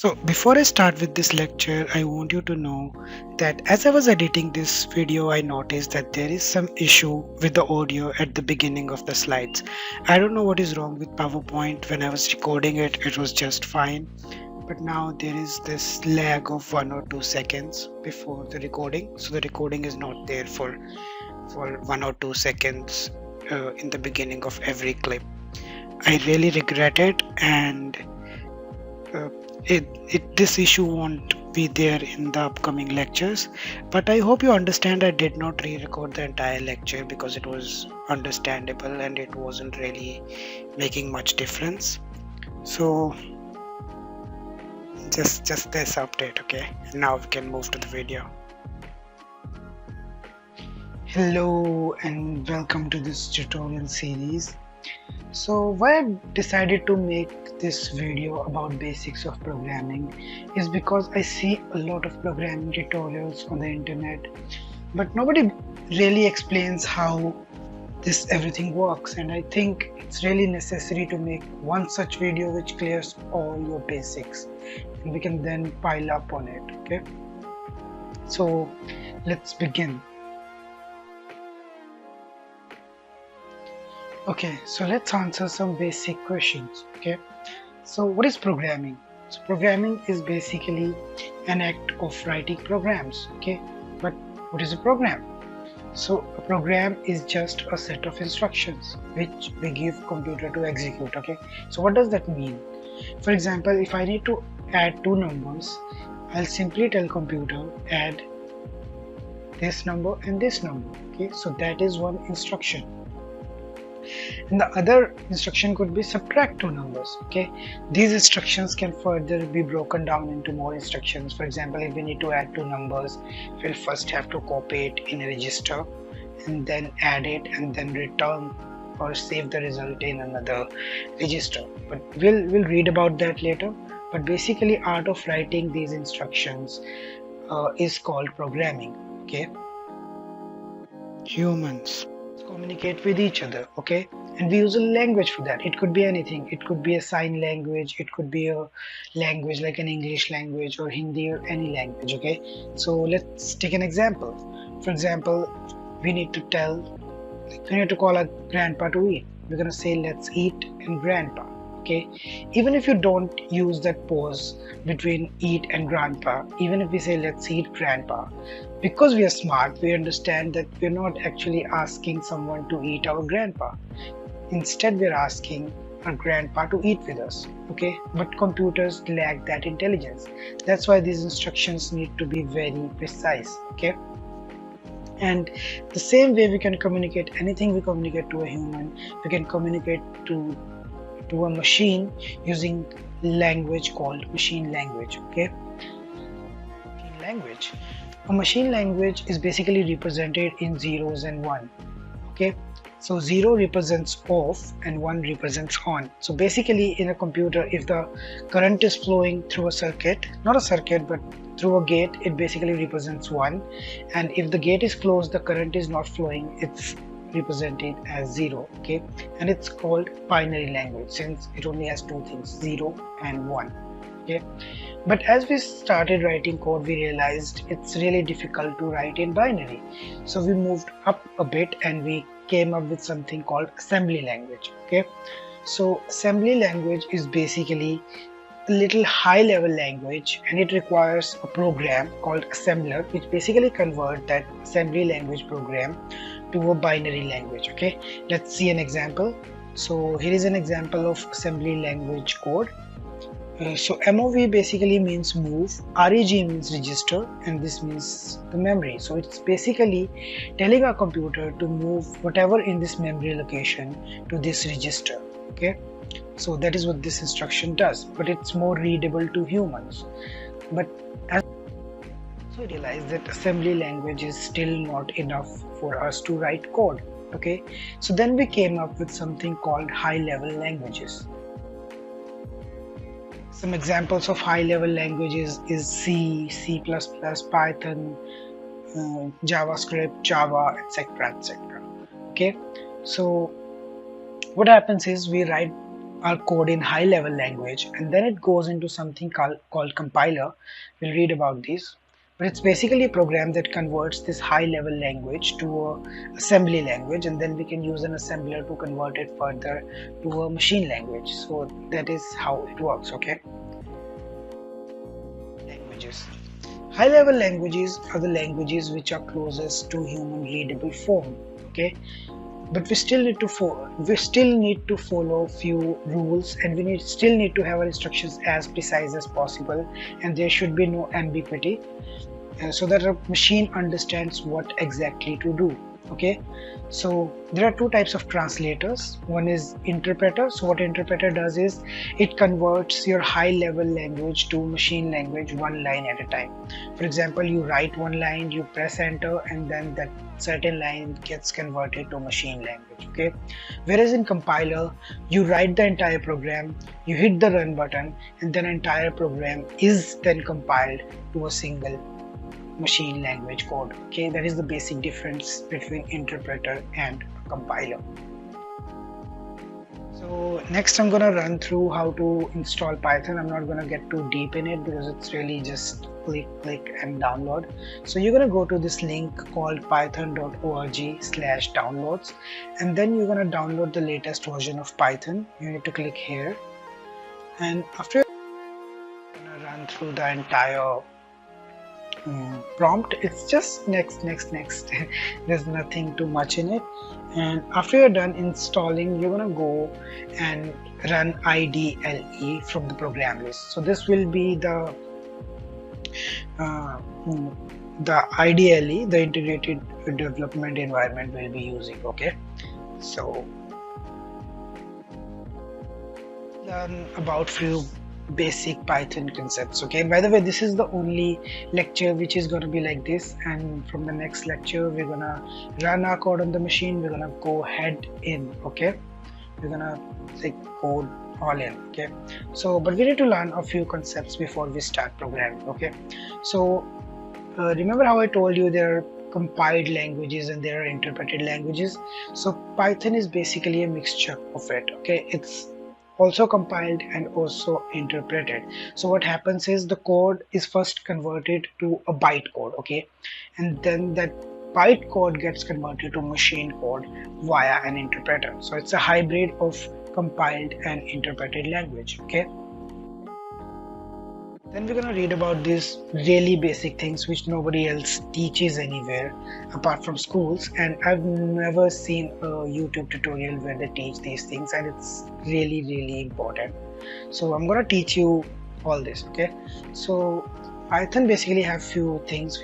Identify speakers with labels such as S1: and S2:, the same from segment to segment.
S1: So before I start with this lecture, I want you to know that as I was editing this video, I noticed that there is some issue with the audio at the beginning of the slides. I don't know what is wrong with PowerPoint. When I was recording it, it was just fine. But now there is this lag of 1 or 2 seconds before the recording. So the recording is not there for 1 or 2 seconds in the beginning of every clip. I really regret it, and uh, this issue won't be there in the upcoming lectures, but I hope you understand I did not re-record the entire lecture because it was understandable and it wasn't really making much difference. So just this update, okay? Now we can move to the video. Hello and welcome to this tutorial series. So why I decided to make this video about basics of programming is because I see a lot of programming tutorials on the internet, but nobody really explains how this everything works, and I think it's really necessary to make one such video which clears all your basics and we can then pile up on it. Okay, so let's begin. Okay, so let's answer some basic questions. Okay, so what is programming? So programming is basically an act of writing programs. Okay, but what is a program? So a program is just a set of instructions which we give computer to execute. Okay, so what does that mean? For example, if I need to add two numbers, I'll simply tell computer add this number and this number. Okay, so that is one instruction. And the other instruction could be subtract two numbers. Okay, these instructions can further be broken down into more instructions. For example, if we need to add two numbers, we'll first have to copy it in a register and then add it and then return or save the result in another register, but we'll read about that later. But basically, art of writing these instructions is called programming. Okay, humans communicate with each other, okay, and we use a language for that. It could be anything. It could be a sign language, it could be a language like an English language or Hindi or any language. Okay, so let's take an example. For example, we need to call our grandpa to eat. We're gonna say let's eat and grandpa. Okay, even if you don't use that pause between eat and grandpa, even if we say let's eat grandpa, because we are smart, we understand that we're not actually asking someone to eat our grandpa. Instead, we're asking our grandpa to eat with us. Okay, but computers lack that intelligence. That's why these instructions need to be very precise. Okay, and the same way we can communicate anything we communicate to a human, we can communicate to a machine using language called machine language. Okay, machine language. A machine language is basically represented in zeros and one. Okay, so 0 represents off and 1 represents on. So basically, in a computer, if the current is flowing through a circuit, not a circuit but through a gate, it basically represents 1, and if the gate is closed, the current is not flowing, it's represented as 0. Okay, and it's called binary language since it only has two things, 0 and 1. Okay, but as we started writing code, we realized it's really difficult to write in binary, so we moved up a bit and we came up with something called assembly language. Okay, so assembly language is basically a little high level language, and it requires a program called assembler which basically convert that assembly language program to a binary language. Okay, let's see an example. So here is an example of assembly language code. So MOV basically means move, REG means register, and this means the memory. So it's basically telling our computer to move whatever in this memory location to this register. Okay, so that is what this instruction does, but it's more readable to humans. But as we realize that assembly language is still not enough for us to write code. Okay, so then we came up with something called high level languages. Some examples of high level languages is C, C++, Python, JavaScript, Java, etc., etc. Okay, so what happens is we write our code in high level language, and then it goes into something called compiler. We'll read about this, but it's basically a program that converts this high level language to a assembly language, and then we can use an assembler to convert it further to a machine language. So that is how it works. Okay, languages. High level languages are the languages which are closest to human readable form. Okay, but we still need to follow few rules, and still need to have our instructions as precise as possible, and there should be no ambiguity, so that a machine understands what exactly to do. Okay, so there are two types of translators. One is interpreter. So what interpreter does is it converts your high level language to machine language one line at a time. For example, you write one line, you press enter, and then that certain line gets converted to machine language. Okay, whereas in compiler, you write the entire program, you hit the run button, and then entire program is then compiled to a single machine language code. Okay, that is the basic difference between interpreter and compiler. So next I'm gonna run through how to install Python. I'm not gonna get too deep in it because it's really just click and download. So you're gonna go to this link called python.org/downloads, and then you're gonna download the latest version of Python. You need to click here, and after you're gonna run through the entire prompt. It's just next. There's nothing too much in it, and after you're done installing, you're gonna go and run IDLE from the program list. So this will be the IDLE, the integrated development environment we'll be using. Okay, so learn about few basic Python concepts. Okay, by the way, this is the only lecture which is going to be like this, and from the next lecture we're gonna run our code on the machine. We're gonna go head in. Okay, we're gonna code all in. Okay, so but we need to learn a few concepts before we start programming. Okay, so remember how I told you there are compiled languages and there are interpreted languages. So Python is basically a mixture of it. Okay, it's also compiled and also interpreted. So what happens is the code is first converted to a bytecode. Okay, and then that bytecode gets converted to machine code via an interpreter. So it's a hybrid of compiled and interpreted language. Okay, then we're gonna read about these really basic things which nobody else teaches anywhere apart from schools, and I've never seen a YouTube tutorial where they teach these things, and it's really important. So I'm gonna teach you all this. Okay, so Python basically have few things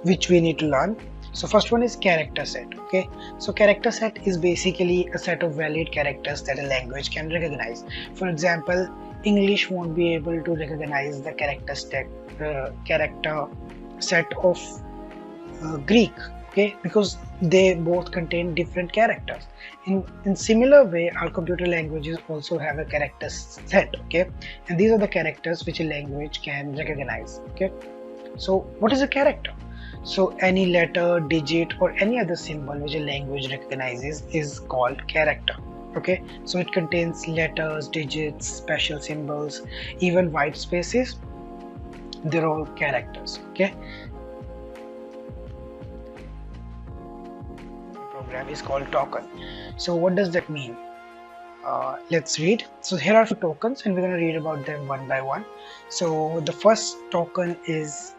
S1: which we need to learn. So first one is character set. Okay, so character set is basically a set of valid characters that a language can recognize. For example, English won't be able to recognize the character set of Greek. Okay, because they both contain different characters. In similar way, our computer languages also have a character set. Okay, and these are the characters which a language can recognize. Okay, so what is a character? So any letter, digit, or any other symbol which a language recognizes is called character. Okay, so it contains letters, digits, special symbols, even white spaces. They're all characters. Okay, the program is called token. So what does that mean? Let's read. So here are tokens, and we're going to read about them one by one. So the first token is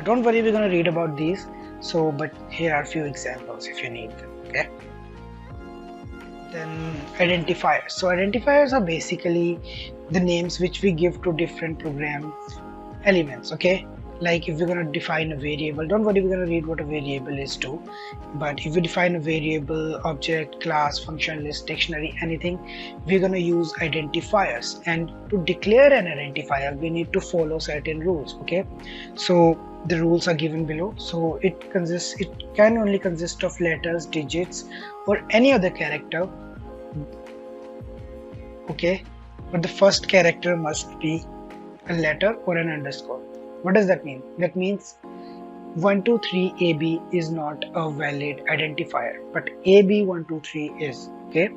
S1: don't worry, we're going to read about these. So but here are a few examples if you need them. Okay, then identifiers. So identifiers are basically the names which we give to different program elements. Okay, like if we're going to define a variable, don't worry, we're going to read what a variable is too, but if we define a variable, object, class, function, list, dictionary, anything, we're going to use identifiers. And to declare an identifier, we need to follow certain rules. Okay, so the rules are given below. So it can only consist of letters, digits, or any other character. Okay, but the first character must be a letter or an underscore. What does that mean? That means 123AB is not a valid identifier, but AB123 is, okay.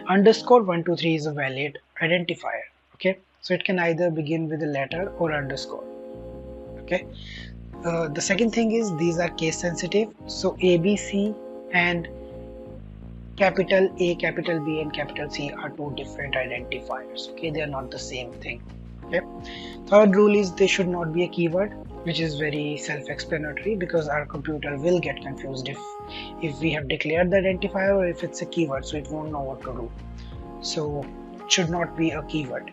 S1: Underscore 123 is a valid identifier, okay. So it can either begin with a letter or underscore, okay. The second thing is these are case sensitive, so ABC and capital A, capital B and capital C are two different identifiers, okay. They are not the same thing, okay. Third rule is they should not be a keyword, which is very self-explanatory because our computer will get confused if we have declared the identifier or if it's a keyword, so it won't know what to do. So it should not be a keyword,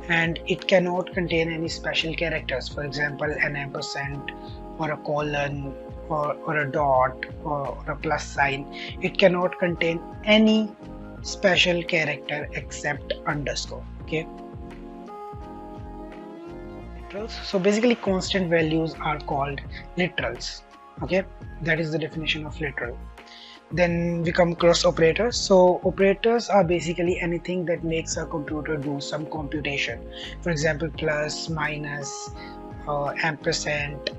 S1: and it cannot contain any special characters, for example an ampersand or a colon or a dot or a plus sign. It cannot contain any special character except underscore, okay. So basically constant values are called literals, okay. That is the definition of literal. Then we come across operators. So operators are basically anything that makes a computer do some computation, for example plus, minus, ampersand,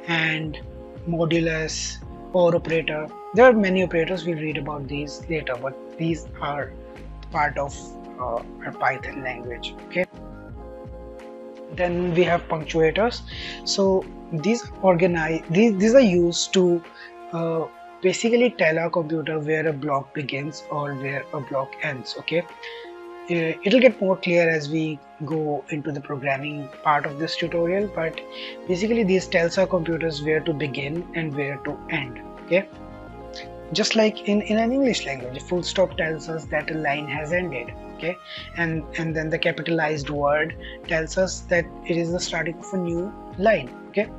S1: and modulus, or operator. There are many operators, we'll read about these later, but these are part of our Python language, okay. Then we have punctuators. So these are used to basically tell our computer where a block begins or where a block ends, okay. It'll get more clear as we go into the programming part of this tutorial, but basically these tells our computers where to begin and where to end, okay. Just like in an English language, full stop tells us that a line has ended, okay, and then the capitalized word tells us that it is the starting of a new line, okay.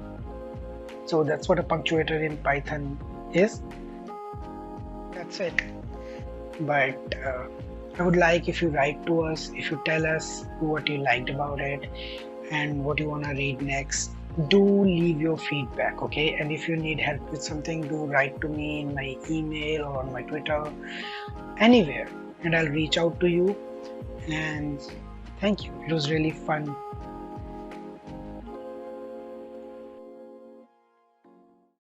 S1: So that's what a punctuator in Python is. That's it. But I would like if you write to us, if you tell us what you liked about it and what you want to read next. Do leave your feedback, okay. And if you need help with something, do write to me in my email or on my Twitter, anywhere, and I'll reach out to you. And thank you, it was really fun